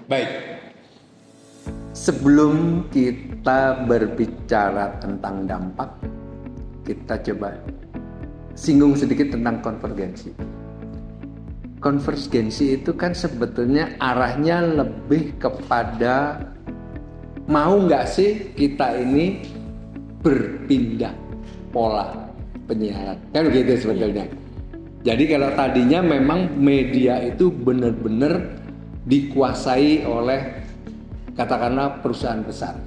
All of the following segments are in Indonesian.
Baik, sebelum kita berbicara tentang dampak, kita coba singgung sedikit tentang konvergensi. Konvergensi itu kan sebetulnya arahnya lebih kepada mau nggak sih kita ini berpindah pola penyiaran, kan begitu sebetulnya. Jadi kalau tadinya memang media itu benar-benar dikuasai oleh katakanlah perusahaan besar,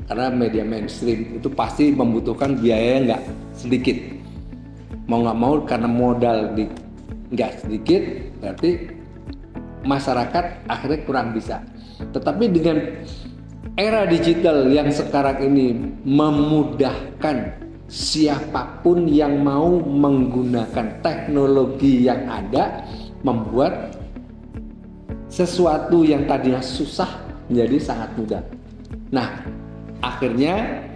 karena media mainstream itu pasti membutuhkan biaya nggak sedikit, mau nggak mau karena modal nggak sedikit, berarti masyarakat akhirnya kurang bisa. Tetapi dengan era digital yang sekarang ini memudahkan siapapun yang mau menggunakan teknologi yang ada, membuat sesuatu yang tadinya susah menjadi sangat mudah. Nah, akhirnya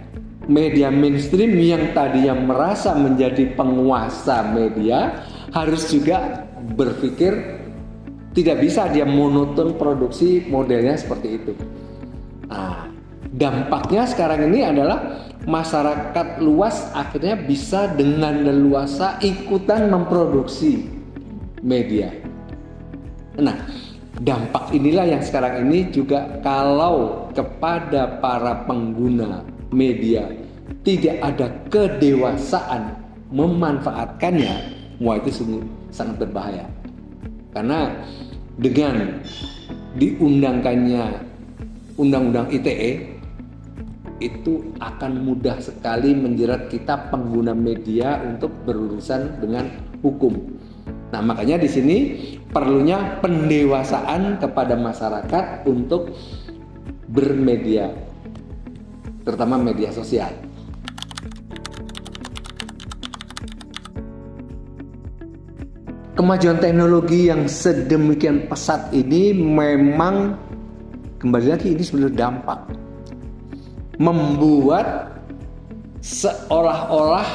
media mainstream yang tadinya merasa menjadi penguasa media harus juga berpikir tidak bisa dia monoton produksi modelnya seperti itu. Nah, dampaknya sekarang ini adalah masyarakat luas akhirnya bisa dengan leluasa ikutan memproduksi media. Nah, dampak inilah yang sekarang ini juga kalau kepada para pengguna media tidak ada kedewasaan memanfaatkannya, wah itu sungguh sangat berbahaya. Karena dengan diundangkannya Undang-Undang ITE itu akan mudah sekali menjerat kita pengguna media untuk berurusan dengan hukum. Nah, makanya di sini perlunya pendewasaan kepada masyarakat untuk bermedia, terutama media sosial. Kemajuan teknologi yang sedemikian pesat ini memang kembali lagi ini sebenarnya dampak membuat seolah-olah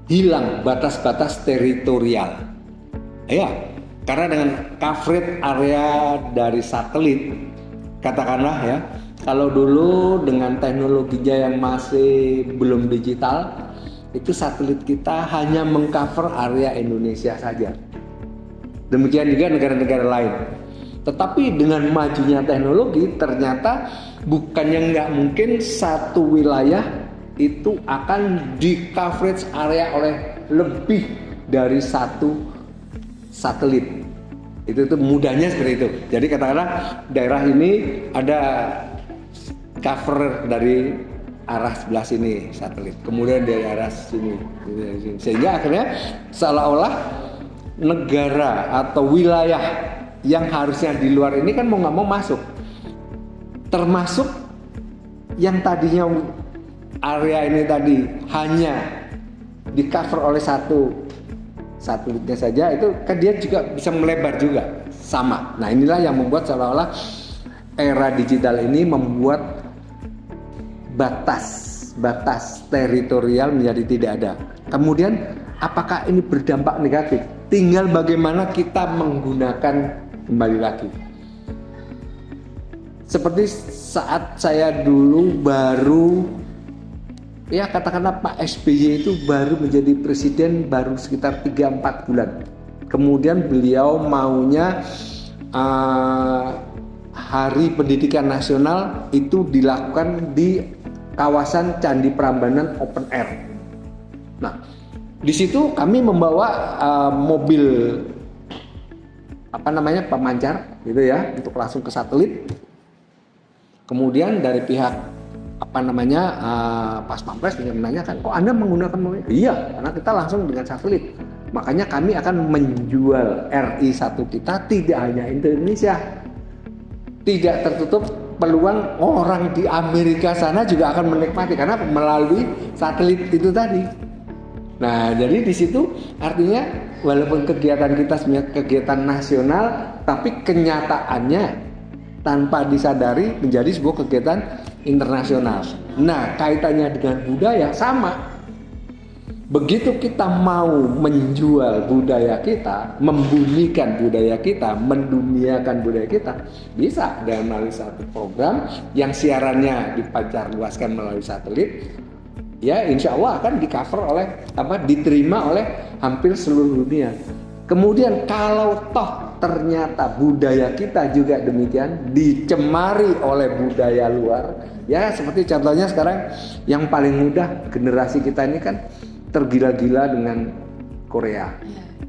hilang batas-batas teritorial. Ya, karena dengan coverage area dari satelit, katakanlah ya, kalau dulu dengan teknologinya yang masih belum digital, itu satelit kita hanya mengcover area Indonesia saja. Demikian juga negara-negara lain. Tetapi dengan majunya teknologi, ternyata bukannya nggak mungkin satu wilayah itu akan di coverage area oleh lebih dari satu satelit. Itu mudahnya seperti itu. Jadi katakanlah daerah ini ada cover dari arah sebelah sini satelit, kemudian dari arah sini, sehingga akhirnya seolah-olah negara atau wilayah yang harusnya di luar ini kan mau nggak mau masuk, termasuk yang tadinya area ini tadi hanya di cover oleh satu satelitnya saja, itu kan dia juga bisa melebar juga sama. Nah, inilah yang membuat seolah-olah era digital ini membuat batas teritorial menjadi tidak ada. Kemudian apakah ini berdampak negatif? Tinggal bagaimana kita menggunakan kembali lagi. Seperti saat saya dulu baru, ya katakanlah Pak SBY itu baru menjadi presiden baru sekitar 3-4 bulan. Kemudian beliau maunya Hari Pendidikan Nasional itu dilakukan di kawasan Candi Prambanan open air. Nah, di situ kami membawa mobil pemancar gitu ya, untuk langsung ke satelit. Kemudian dari pihak Pas Pampres menanyakan, kok Anda menggunakan mobil? Iya, karena kita langsung dengan satelit. Makanya kami akan menjual RI1 kita tidak hanya Indonesia. Tidak tertutup peluang orang di Amerika sana juga akan menikmati karena melalui satelit itu tadi. Nah, jadi di situ artinya walaupun kegiatan kita sebenarnya kegiatan nasional, tapi kenyataannya tanpa disadari menjadi sebuah kegiatan internasional. Nah, kaitannya dengan budaya sama. Begitu kita mau menjual budaya kita, membumikan budaya kita, menduniakan budaya kita, bisa dengan melalui satu program yang siarannya dipancarluaskan melalui satelit, ya insya Allah akan diterima oleh hampir seluruh dunia. Kemudian kalau toh ternyata budaya kita juga demikian dicemari oleh budaya luar, ya seperti contohnya sekarang yang paling mudah generasi kita ini kan tergila-gila dengan Korea,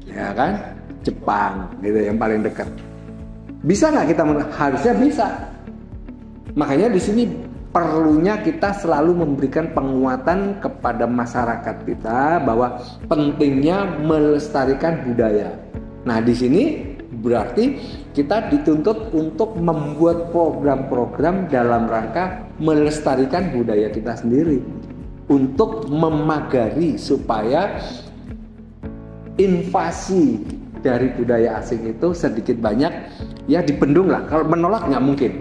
ya kan, Jepang, gitu yang paling dekat. Bisa nggak kita? Harusnya bisa. Makanya di sini perlunya kita selalu memberikan penguatan kepada masyarakat kita bahwa pentingnya melestarikan budaya. Nah di sini berarti kita dituntut untuk membuat program-program dalam rangka melestarikan budaya kita sendiri, untuk memagari supaya invasi dari budaya asing itu sedikit banyak ya dibendung lah. Kalau menolak nggak mungkin.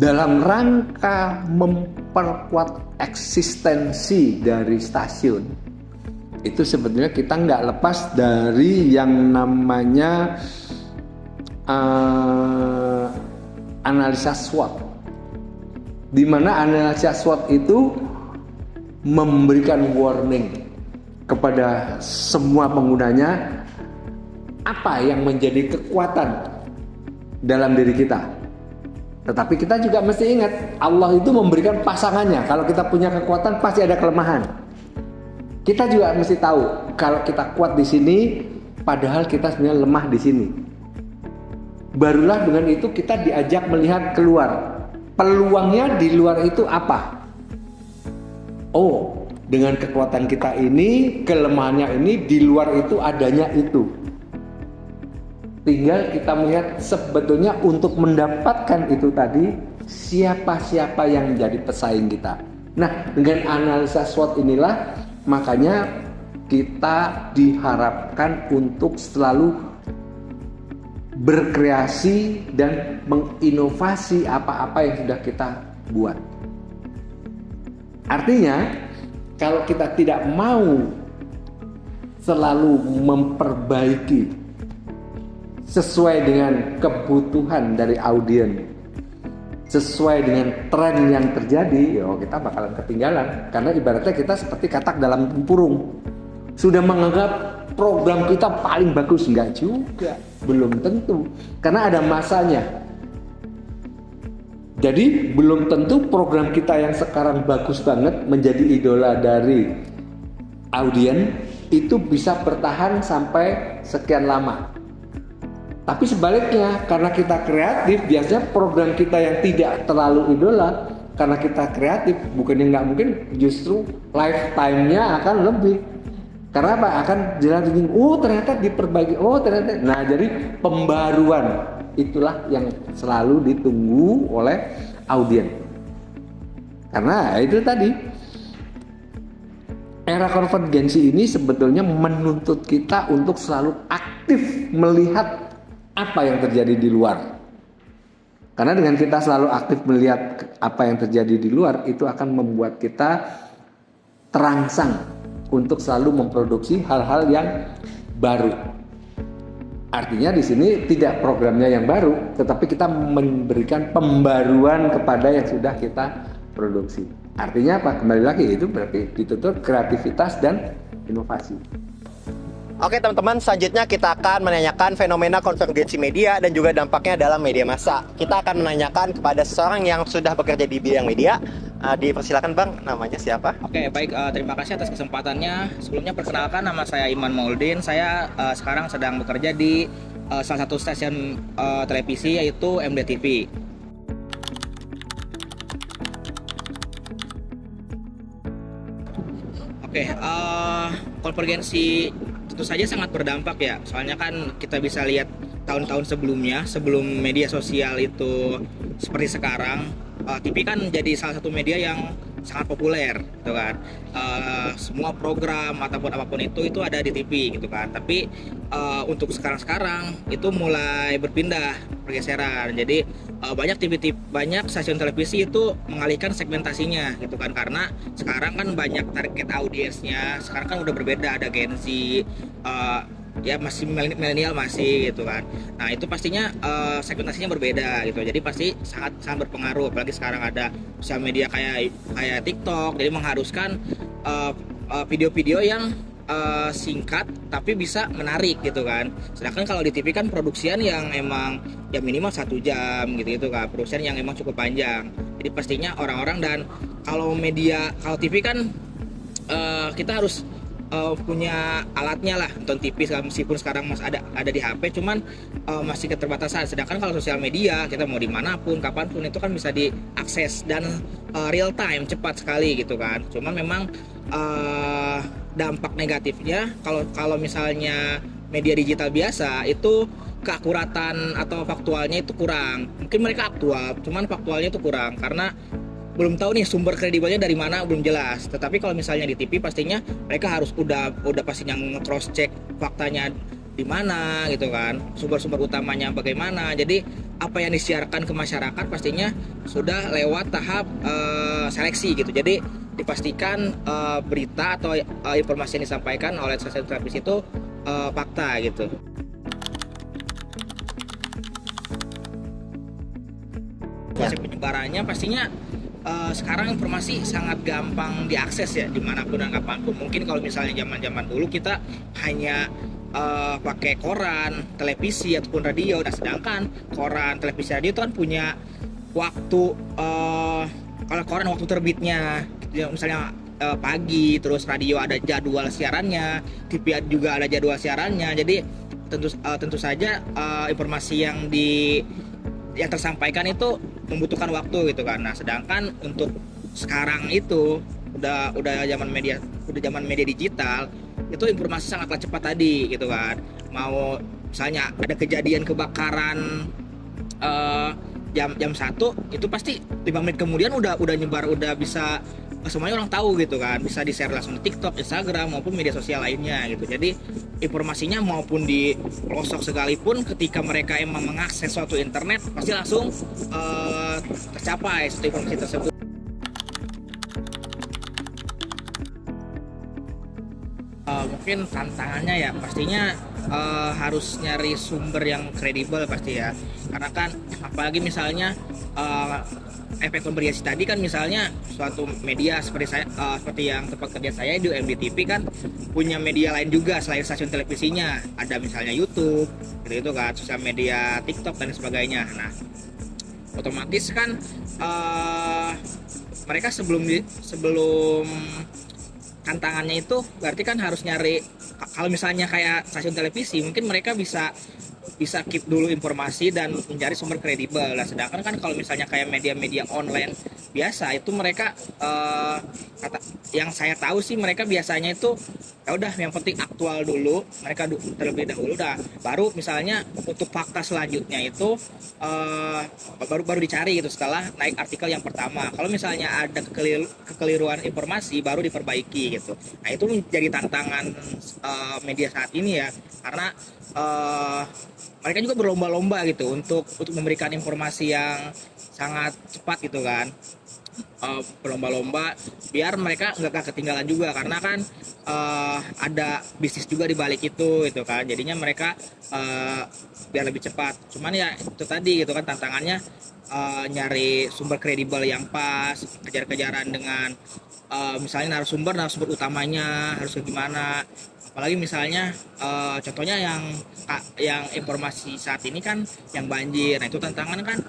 Dalam rangka memperkuat eksistensi dari stasiun, itu sebetulnya kita nggak lepas dari yang namanya analisa SWOT, di mana analisa SWOT itu memberikan warning kepada semua penggunanya apa yang menjadi kekuatan dalam diri kita. Tetapi kita juga mesti ingat, Allah itu memberikan pasangannya. Kalau kita punya kekuatan pasti ada kelemahan. Kita juga mesti tahu kalau kita kuat di sini, padahal kita sebenarnya lemah di sini. Barulah dengan itu kita diajak melihat keluar. Peluangnya di luar itu apa? Oh, dengan kekuatan kita ini, kelemahannya ini, di luar itu adanya itu. Tinggal kita melihat sebetulnya untuk mendapatkan itu tadi, siapa-siapa yang menjadi pesaing kita. Nah, dengan analisa SWOT inilah makanya kita diharapkan untuk selalu berkreasi dan menginovasi apa-apa yang sudah kita buat. Artinya, kalau kita tidak mau selalu memperbaiki sesuai dengan kebutuhan dari audiens, sesuai dengan tren yang terjadi, ya kita bakalan ketinggalan. Karena ibaratnya kita seperti katak dalam tempurung. Sudah menganggap program kita paling bagus, enggak juga, belum tentu, karena ada masanya. Jadi belum tentu program kita yang sekarang bagus banget menjadi idola dari audiens itu bisa bertahan sampai sekian lama. Tapi sebaliknya, karena kita kreatif, biasanya program kita yang tidak terlalu idola, karena kita kreatif, bukannya nggak mungkin, justru lifetime-nya akan lebih. Karena apa? Akan jalan begini, oh ternyata diperbaiki, oh ternyata. Nah jadi pembaruan itulah yang selalu ditunggu oleh audiens. Karena itu tadi, era konvergensi ini sebetulnya menuntut kita untuk selalu aktif melihat apa yang terjadi di luar. Karena dengan kita selalu aktif melihat apa yang terjadi di luar, itu akan membuat kita terangsang untuk selalu memproduksi hal-hal yang baru. Artinya di sini tidak programnya yang baru, tetapi kita memberikan pembaruan kepada yang sudah kita produksi. Artinya apa? Kembali lagi, itu berarti dituntut kreativitas dan inovasi. Oke teman-teman, selanjutnya kita akan menanyakan fenomena konvergensi media dan juga dampaknya dalam media massa. Kita akan menanyakan kepada seseorang yang sudah bekerja di bidang media. Dipersilakan Bang, namanya siapa? Oke, baik, terima kasih atas kesempatannya. Sebelumnya perkenalkan, nama saya Iman Mauldin. Saya sekarang sedang bekerja di salah satu stasiun televisi, yaitu MDTV. Oke, konvergensi tentu saja sangat berdampak ya. Soalnya kan kita bisa lihat tahun-tahun sebelumnya, sebelum media sosial itu seperti sekarang, TV kan jadi salah satu media yang sangat populer, gitu kan. Semua program ataupun apapun itu ada di TV, gitu kan. Tapi untuk sekarang itu mulai berpindah, pergeseran. Jadi banyak stasiun televisi itu mengalihkan segmentasinya gitu kan, karena sekarang kan banyak target audiensnya sekarang kan udah berbeda, ada Gen Z, ya masih milenial masih gitu kan. Nah itu pastinya segmentasinya berbeda gitu, jadi pasti sangat sangat berpengaruh, apalagi sekarang ada sosial media kayak TikTok, jadi mengharuskan video-video yang singkat tapi bisa menarik gitu kan. Sedangkan kalau di TV kan produksian yang emang ya minimal 1 jam gitu kan, produksian yang emang cukup panjang. Jadi pastinya orang-orang, dan kalau TV kan kita harus punya alatnya lah nonton TV, meskipun sekarang masih ada di HP, cuman masih keterbatasan. Sedangkan kalau sosial media kita mau dimanapun kapanpun itu kan bisa diakses dan real time, cepat sekali gitu kan. Cuman memang dampak negatifnya kalau misalnya media digital biasa itu keakuratan atau faktualnya itu kurang. Mungkin mereka aktual, cuman faktualnya itu kurang karena belum tahu nih sumber kredibelnya dari mana, belum jelas. Tetapi kalau misalnya di TV pastinya mereka harus udah pastinya nge-cross check faktanya di mana gitu kan, sumber-sumber utamanya bagaimana. Jadi apa yang disiarkan ke masyarakat pastinya sudah lewat tahap seleksi gitu. Jadi dipastikan berita atau informasi yang disampaikan oleh stasiun televisi itu fakta gitu. Proses penyebarannya pastinya sekarang informasi sangat gampang diakses ya dimanapun dan kapanpun. Mungkin kalau misalnya zaman dulu kita hanya pakai koran, televisi ataupun radio. Nah sedangkan koran, televisi, radio itu kan punya waktu, kalau koran waktu terbitnya misalnya pagi, terus radio ada jadwal siarannya, TV juga ada jadwal siarannya. Jadi tentu saja informasi yang tersampaikan itu membutuhkan waktu gitu kan. Nah sedangkan untuk sekarang itu udah zaman media digital, itu informasi sangatlah cepat tadi gitu kan. Mau misalnya ada kejadian kebakaran jam 1, itu pasti 5 menit kemudian udah nyebar, udah bisa semuanya orang tahu gitu kan, bisa di-share langsung di TikTok, Instagram maupun media sosial lainnya gitu. Jadi informasinya maupun di pelosok sekalipun, ketika mereka emang mengakses suatu internet pasti langsung tercapai suatu informasi tersebut. Mungkin tantangannya ya pastinya harus nyari sumber yang kredibel pasti ya, karena kan apalagi misalnya efek pemberiasi tadi kan, misalnya suatu media seperti yang tempat kerja saya di MDTV kan punya media lain juga selain stasiun televisinya, ada misalnya YouTube gitu kan, sosial media TikTok dan sebagainya. Nah otomatis kan mereka sebelum tantangannya itu berarti kan harus nyari, kalau misalnya kayak stasiun televisi mungkin mereka bisa keep dulu informasi dan mencari sumber kredibel. Nah sedangkan kan kalau misalnya kayak media-media online biasa itu mereka yang saya tahu sih mereka biasanya itu ya udah yang penting aktual dulu, mereka terlebih dahulu baru misalnya untuk fakta selanjutnya itu baru dicari gitu setelah naik artikel yang pertama. Kalau misalnya ada kekeliruan informasi baru diperbaiki gitu. Nah itu menjadi tantangan media saat ini ya, karena mereka juga berlomba-lomba gitu untuk memberikan informasi yang sangat cepat gitu kan. Berlomba-lomba biar mereka nggak ketinggalan juga, karena kan ada bisnis juga di balik itu gitu kan. Jadinya mereka biar lebih cepat. Cuman ya itu tadi gitu kan tantangannya, nyari sumber kredibel yang pas, kejar-kejaran dengan misalnya narasumber utamanya harus gimana. Apalagi misalnya contohnya yang informasi saat ini kan yang banjir. Nah itu tantangan kan,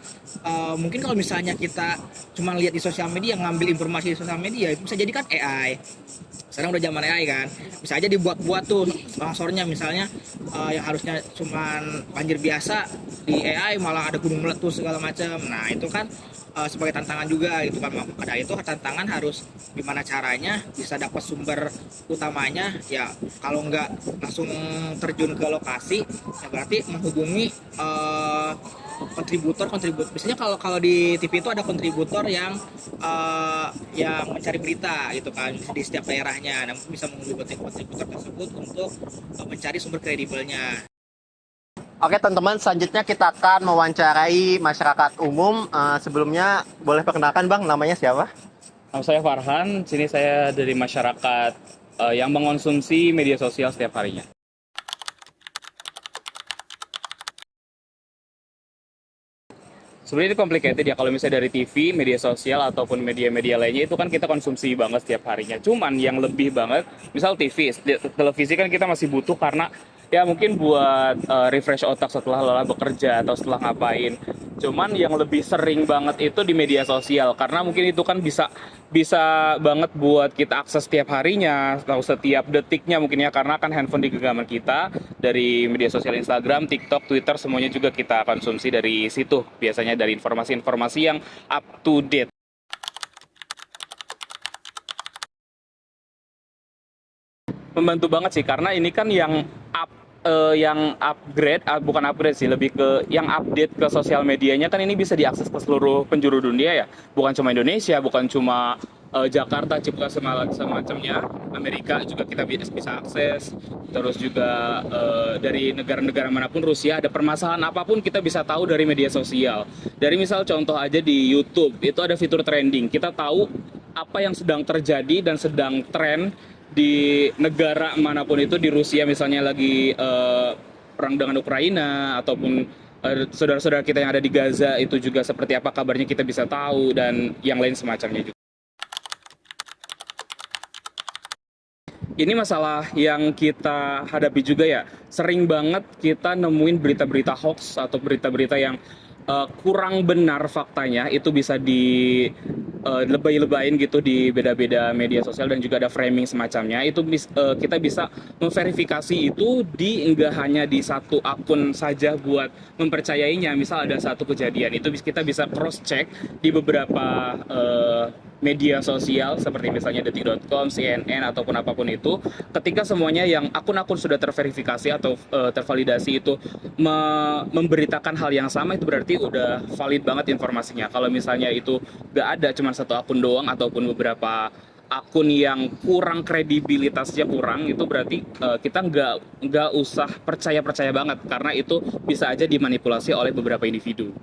mungkin kalau misalnya kita cuma lihat di sosial media, ngambil informasi di sosial media, itu bisa jadi kan AI. Sekarang udah zaman AI kan, bisa aja dibuat-buat tuh longsornya, misalnya yang harusnya cuma banjir biasa, di AI malah ada gunung meletus segala macam. Nah itu kan sebagai tantangan juga gitu kan. Pada itu tantangan harus gimana caranya bisa dapat sumber utamanya ya, kalau nggak langsung terjun ke lokasi ya berarti menghubungi kontributor. Biasanya kalau di TV itu ada kontributor yang mencari berita gitu kan di setiap daerahnya. Nah, bisa menghubungi kontributor tersebut untuk mencari sumber kredibelnya. Oke teman-teman, selanjutnya kita akan mewawancarai masyarakat umum. Sebelumnya boleh perkenalkan Bang, namanya siapa? Nama saya Farhan, sini saya dari masyarakat yang mengonsumsi media sosial setiap harinya. Sebenarnya itu complicated ya, kalau misalnya dari TV, media sosial, ataupun media-media lainnya itu kan kita konsumsi banget setiap harinya. Cuman yang lebih banget, misal TV, televisi kan kita masih butuh karena ya mungkin buat refresh otak setelah lelah bekerja atau setelah ngapain. Cuman yang lebih sering banget itu di media sosial, karena mungkin itu kan bisa bisa banget buat kita akses setiap harinya atau setiap detiknya mungkin ya, karena kan handphone di genggaman kita. Dari media sosial Instagram, TikTok, Twitter, semuanya juga kita konsumsi dari situ, biasanya dari informasi-informasi yang up to date. Membantu banget sih, karena ini kan yang upgrade, bukan upgrade sih, lebih ke yang update ke sosial medianya kan ini bisa diakses ke seluruh penjuru dunia ya, bukan cuma Indonesia, bukan cuma Jakarta, Cipuka, semacamnya. Amerika juga kita bisa akses, terus juga dari negara-negara manapun, Rusia, ada permasalahan apapun kita bisa tahu dari media sosial. Dari misal contoh aja di YouTube, itu ada fitur trending, kita tahu apa yang sedang terjadi dan sedang tren di negara manapun itu. Di Rusia misalnya lagi perang dengan Ukraina, ataupun saudara-saudara kita yang ada di Gaza itu juga seperti apa kabarnya kita bisa tahu, dan yang lain semacamnya juga. Ini masalah yang kita hadapi juga ya, sering banget kita nemuin berita-berita hoax atau berita-berita yang kurang benar faktanya, itu bisa lebay-lebayin gitu di beda-beda media sosial, dan juga ada framing semacamnya. Itu kita bisa memverifikasi itu enggak hanya di satu akun saja buat mempercayainya. Misal ada satu kejadian, itu kita bisa cross check di beberapa media sosial seperti misalnya detik.com, CNN, ataupun apapun itu. Ketika semuanya yang akun-akun sudah terverifikasi atau tervalidasi itu memberitakan hal yang sama, itu berarti udah valid banget informasinya. Kalau misalnya itu nggak ada, cuma satu akun doang ataupun beberapa akun yang kurang, kredibilitasnya kurang, itu berarti kita nggak usah percaya banget, karena itu bisa aja dimanipulasi oleh beberapa individu.